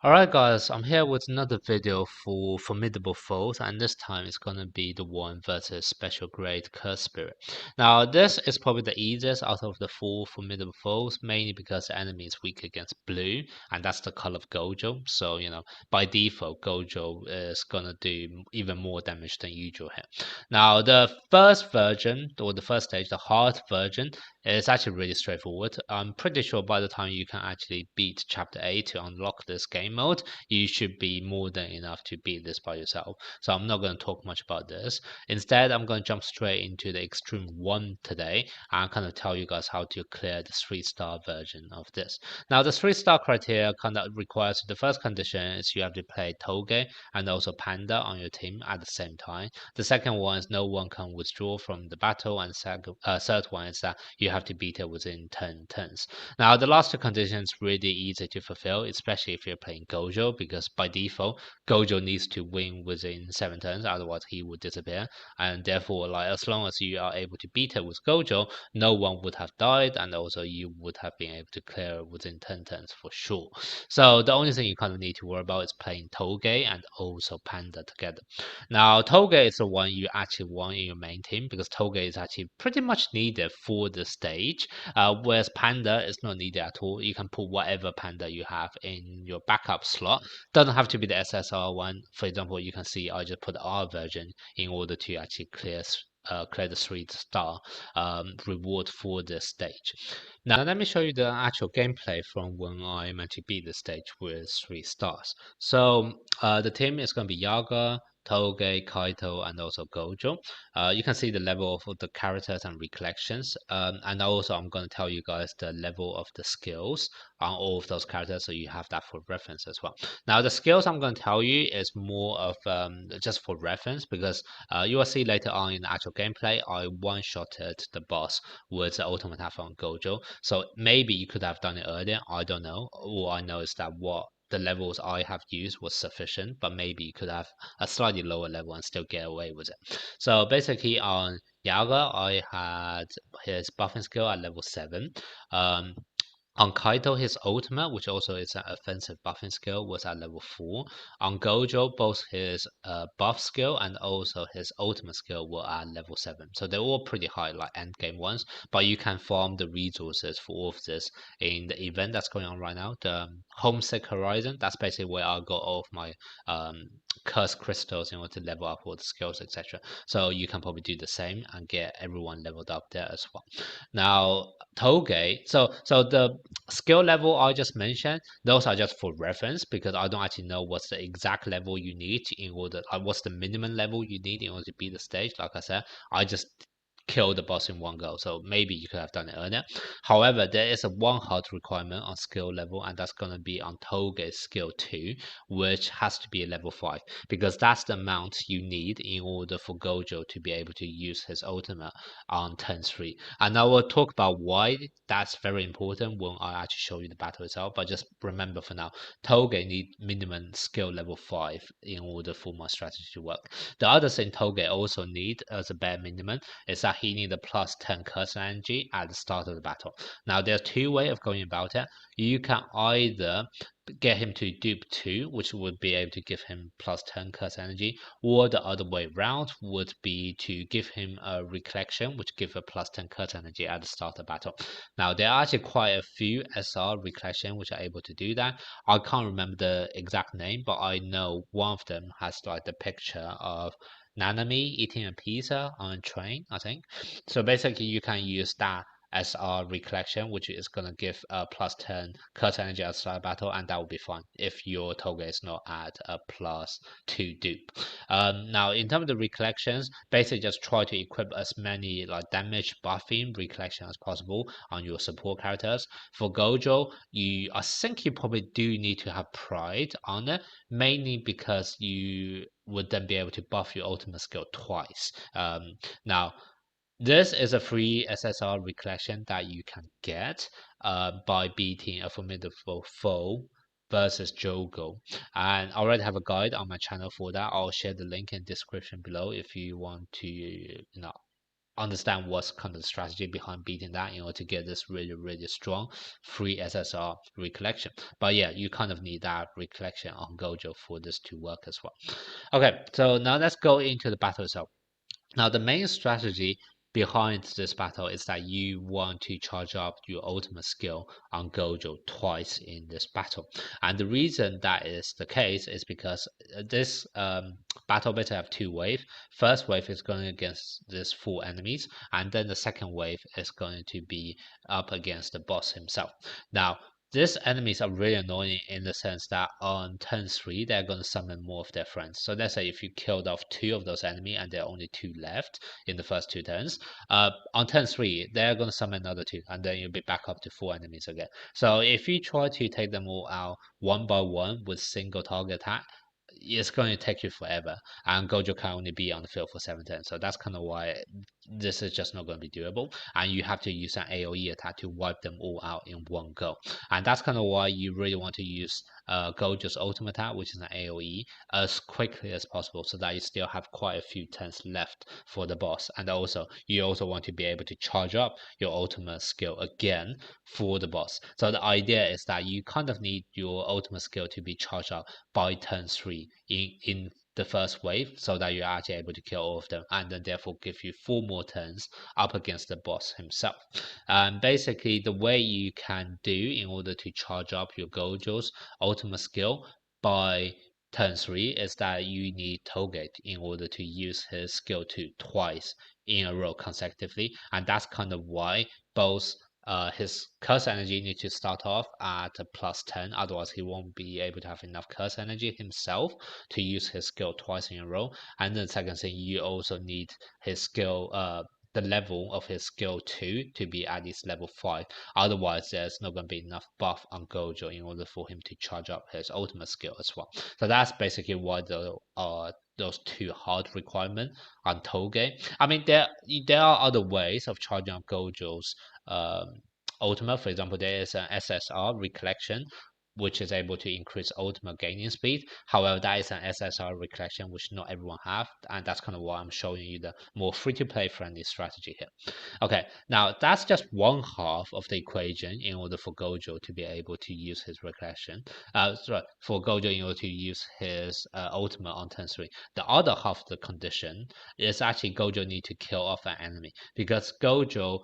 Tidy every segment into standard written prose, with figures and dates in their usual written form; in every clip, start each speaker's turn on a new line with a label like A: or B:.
A: Alright guys, I'm here with another video for Formidable Foes, and this time it's gonna be the one versus Special Grade Curse Spirit. Now this is probably the easiest out of the four Formidable Foes, mainly because the enemy is weak against blue, and that's the color of Gojo. So by default Gojo is gonna do even more damage than usual here. Now the first version, or the first stage, the hard version, it's actually really straightforward. I'm pretty sure by the time you can actually beat Chapter 8 to unlock this game mode, you should be more than enough to beat this by yourself. So I'm not going to talk much about this. Instead, I'm going to jump straight into the Extreme 1 today and kind of tell you guys how to clear the 3-star version of this. Now, the 3-star criteria kind of requires the first condition is you have to play Toge and also Panda on your team at the same time. The second one is no one can withdraw from the battle, and third one is that you have to beat it within 10 turns. Now, the last two conditions really easy to fulfill, especially if you're playing Gojo, because by default, Gojo needs to win within 7 turns, otherwise he would disappear. And therefore, like as long as you are able to beat it with Gojo, no one would have died, and also you would have been able to clear it within 10 turns for sure. So the only thing you kind of need to worry about is playing Toge and also Panda together. Now, Toge is the one you actually want in your main team, because Toge is actually pretty much needed for the stage, whereas Panda is not needed at all. You can put whatever Panda you have in your backup slot. Doesn't have to be the SSR one. For example, you can see I just put the R version in order to actually clear the 3-star reward for this stage. Now let me show you the actual gameplay from when I managed to beat the stage with 3 stars. So the team is going to be Yaga, Toge, Kaito, and also Gojo. You can see the level of the characters and recollections, and also I'm going to tell you guys the level of the skills on all of those characters, so you have that for reference as well. Now the skills I'm going to tell you is more of just for reference, because you will see later on in the actual gameplay I one-shotted the boss with the ultimate attack on Gojo, so maybe you could have done it earlier, I don't know. All I know is that what the levels I have used was sufficient, but maybe you could have a slightly lower level and still get away with it. So basically on Yaga, I had his buffing skill at level 7. Um, on Kaito, his ultimate, which also is an offensive buffing skill, was at level 4. On Gojo, both his buff skill and also his ultimate skill were at level 7. So they're all pretty high, like end game ones, but you can farm the resources for all of this in the event that's going on right now, the Homesick Horizon. That's basically where I got all of my curse crystals in order to level up all the skills, etc. So you can probably do the same and get everyone leveled up there as well. Now, Toge, so the skill level I just mentioned, those are just for reference, because I don't actually know what's the exact level you need in order, what's the minimum level you need in order to beat the stage. Like I said, I just kill the boss in one go, so maybe you could have done it earlier. However, there is a one hard requirement on skill level, and that's going to be on Toge's skill 2, which has to be a level 5, because that's the amount you need in order for Gojo to be able to use his ultimate on turn 3. And I will talk about why that's very important when I actually show you the battle itself, but just remember for now, Toge need minimum skill level 5 in order for my strategy to work. The other thing Toge also need as a bare minimum is that he need a plus 10 curse energy at the start of the battle. Now there's two ways of going about it. You can either get him to dupe 2, which would be able to give him plus 10 curse energy, or the other way round would be to give him a recollection, which give a plus 10 curse energy at the start of battle. Now there are actually quite a few SR recollection which are able to do that. I can't remember the exact name, but I know one of them has like the picture of Nanami eating a pizza on a train, I think. So basically you can use that as our recollection, which is going to give a plus 10 curse energy at start battle, and that will be fine if your Toga is not at a plus 2 dupe. Now in terms of the recollections, basically just try to equip as many like damage buffing recollection as possible on your support characters. For Gojo, I think you probably do need to have pride on it, mainly because you would then be able to buff your ultimate skill twice. Now this is a free SSR recollection that you can get by beating a formidable foe versus Jogo. And I already have a guide on my channel for that. I'll share the link in the description below if you want to understand what's kind of the strategy behind beating that in order to get this really strong free SSR recollection. But yeah, you kind of need that recollection on Gojo for this to work as well. Okay, so now let's go into the battle itself. Now, the main strategy behind this battle is that you want to charge up your ultimate skill on Gojo twice in this battle. And the reason that is the case is because this battle basically have two waves. First wave is going against these four enemies, and then the second wave is going to be up against the boss himself. Now, these enemies are really annoying in the sense that on turn 3, they're going to summon more of their friends. So let's say if you killed off 2 of those enemies and there are only 2 left in the first 2 turns, on turn 3, they're going to summon another 2, and then you'll be back up to 4 enemies again. So if you try to take them all out one by one with single target attack, it's going to take you forever, and Gojo can only be on the field for 7 turns. So that's kind of why this is just not going to be doable, and you have to use an AoE attack to wipe them all out in one go. And that's kind of why you really want to use Gojo's ultimate attack, which is an AoE, as quickly as possible, so that you still have quite a few turns left for the boss. And also, you also want to be able to charge up your ultimate skill again for the boss. So the idea is that you kind of need your ultimate skill to be charged up by turn 3 in the first wave, so that you're actually able to kill all of them, and then therefore give you 4 more turns up against the boss himself. And basically, the way you can do in order to charge up your Gojo's ultimate skill by turn 3 is that you need Toge in order to use his skill 2 twice in a row consecutively, and that's kind of why both his curse energy needs to start off at a +10, otherwise he won't be able to have enough curse energy himself to use his skill twice in a row. And then the second thing, you also need his skill, the level of his skill 2 to be at least level 5. Otherwise, there's not going to be enough buff on Gojo in order for him to charge up his ultimate skill as well. So that's basically why those 2 hard requirements on Toge. I mean, there are other ways of charging up Gojo's ultimate. For example, there is an SSR recollection, which is able to increase ultimate gaining speed. However, that is an SSR recollection which not everyone have, and that's kind of why I'm showing you the more free-to-play friendly strategy here. Okay, now that's just one half of the equation in order for Gojo to be able to use his recollection. Sorry, for Gojo in order to use his ultimate on turn 3. The other half of the condition is actually Gojo need to kill off an enemy, because Gojo,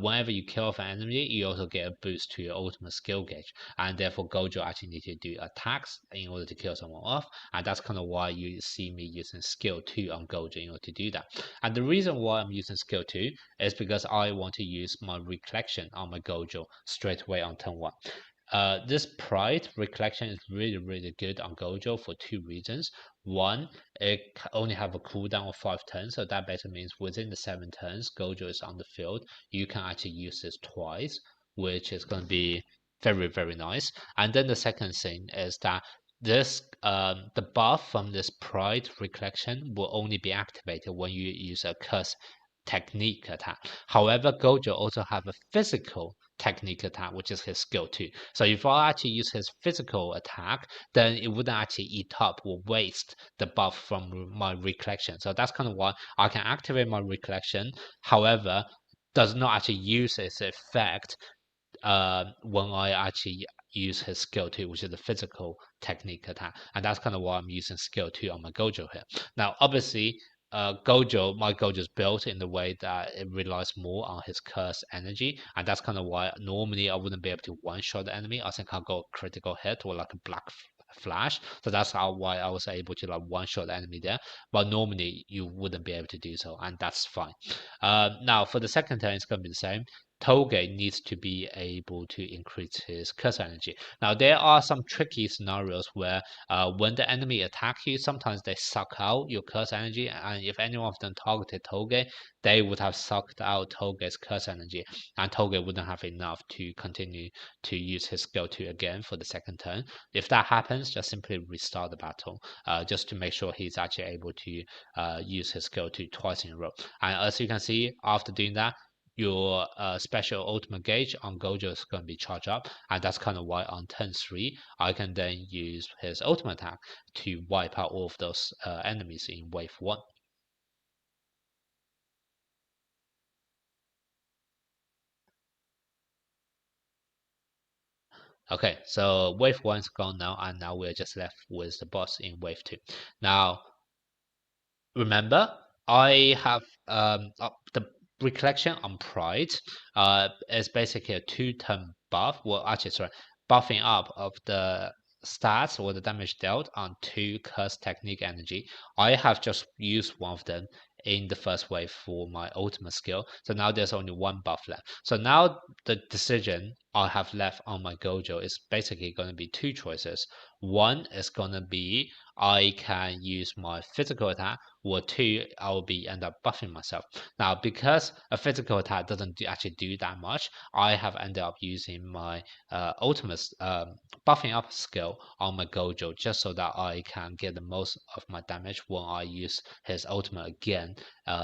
A: whenever you kill off an enemy, you also get a boost to your ultimate skill gauge, and therefore Gojo actually need to do attacks in order to kill someone off, and that's kind of why you see me using skill 2 on Gojo in order to do that. And the reason why I'm using skill 2 is because I want to use my recollection on my Gojo straight away on turn 1. This Pride recollection is really good on Gojo for 2 reasons. One, it only have a cooldown of 5 turns, so that basically means within the 7 turns Gojo is on the field, you can actually use this twice, which is going to be very nice. And then the second thing is that this the buff from this Pride recollection will only be activated when you use a curse technique attack. However, Gojo also have a physical technique attack, which is his skill 2. So if I actually use his physical attack, then it wouldn't actually eat up or waste the buff from my recollection. So that's kind of why I can activate my recollection, however, does not actually use its effect when I actually use his skill 2, which is the physical technique attack. And that's kind of why I'm using skill 2 on my Gojo here. Now, obviously, my Gojo is built in the way that it relies more on his curse energy, and that's kind of why normally I wouldn't be able to one-shot the enemy. I think I'll go critical hit or like a black flash, so that's why I was able to like one-shot the enemy there, but normally you wouldn't be able to do so, and that's fine. Now for the second turn, it's going to be the same. Toge needs to be able to increase his curse energy. Now there are some tricky scenarios where when the enemy attack you, sometimes they suck out your curse energy, and if any one of them targeted Toge, they would have sucked out Toge's curse energy, and Toge wouldn't have enough to continue to use his skill 2 again for the second turn. If that happens, just simply restart the battle, just to make sure he's actually able to use his skill 2 twice in a row. And as you can see, after doing that, your special ultimate gauge on Gojo is going to be charged up, and that's kind of why on turn 3 I can then use his ultimate attack to wipe out all of those enemies in wave 1. Okay, so wave 1 is gone now, and now we're just left with the boss in wave 2. Now, remember, I have the recollection on Pride is basically a 2-turn buff. Well, actually, sorry, buffing up of the stats or the damage dealt on 2 curse technique energy. I have just used one of them in the first wave for my ultimate skill. So now there's only 1 buff left. So now the decision I have left on my Gojo is basically going to be 2 choices. One is going to be I can use my physical attack, or 2, I will be end up buffing myself. Now, because a physical attack doesn't actually do that much, I have ended up using my ultimate buffing up skill on my Gojo just so that I can get the most of my damage when I use his ultimate again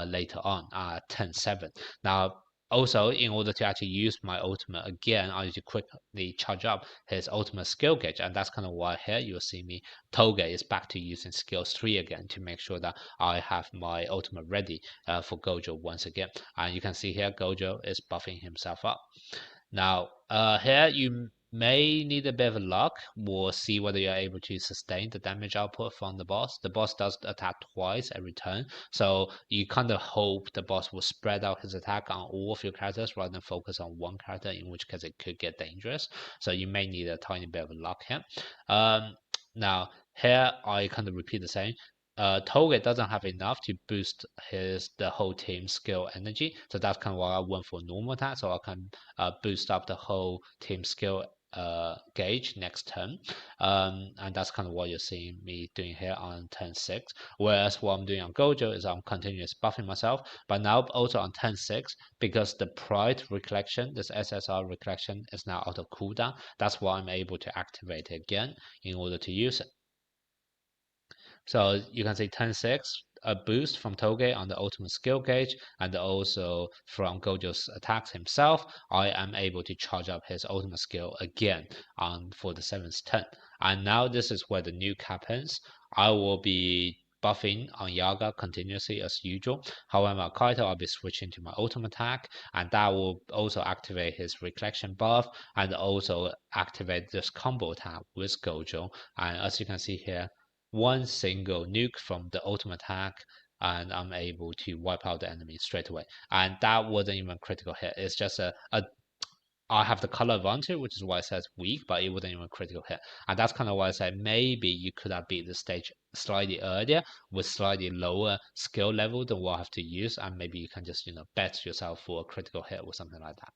A: later on at 10-7. Now, also, in order to actually use my ultimate again, I need to quickly charge up his ultimate skill gauge, and that's kind of why here you'll see me Toge is back to using skills 3 again to make sure that I have my ultimate ready for Gojo once again. And you can see here Gojo is buffing himself up. Now, here you may need a bit of luck. We'll see whether you're able to sustain the damage output from the boss. The boss does attack twice every turn, so you kind of hope the boss will spread out his attack on all of your characters rather than focus on one character, in which case it could get dangerous. So you may need a tiny bit of luck here. Now, here I kind of repeat the same. Toge doesn't have enough to boost the whole team skill energy, so that's kind of why I went for normal attack, so I can boost up the whole team skill gauge next turn. And that's kind of what you're seeing me doing here on turn 6. Whereas what I'm doing on Gojo is I'm continuously buffing myself, but now also on turn 6, because the Pride recollection, this SSR recollection, is now out of cooldown, that's why I'm able to activate it again in order to use it. So you can see turn 6, a boost from Toge on the ultimate skill gauge, and also from Gojo's attacks himself, I am able to charge up his ultimate skill again for the 7th turn. And now this is where the nuke happens. I will be buffing on Yaga continuously as usual. However, Kaito I'll be switching to my ultimate attack, and that will also activate his recollection buff and also activate this combo attack with Gojo. And as you can see here, one single nuke from the ultimate attack, and I'm able to wipe out the enemy straight away. And that wasn't even a critical hit. It's just I have the color advantage, which is why it says weak, but it wasn't even a critical hit. And that's kind of why I said maybe you could have beat the stage slightly earlier with slightly lower skill level than what I have to use, and maybe you can just bet yourself for a critical hit or something like that.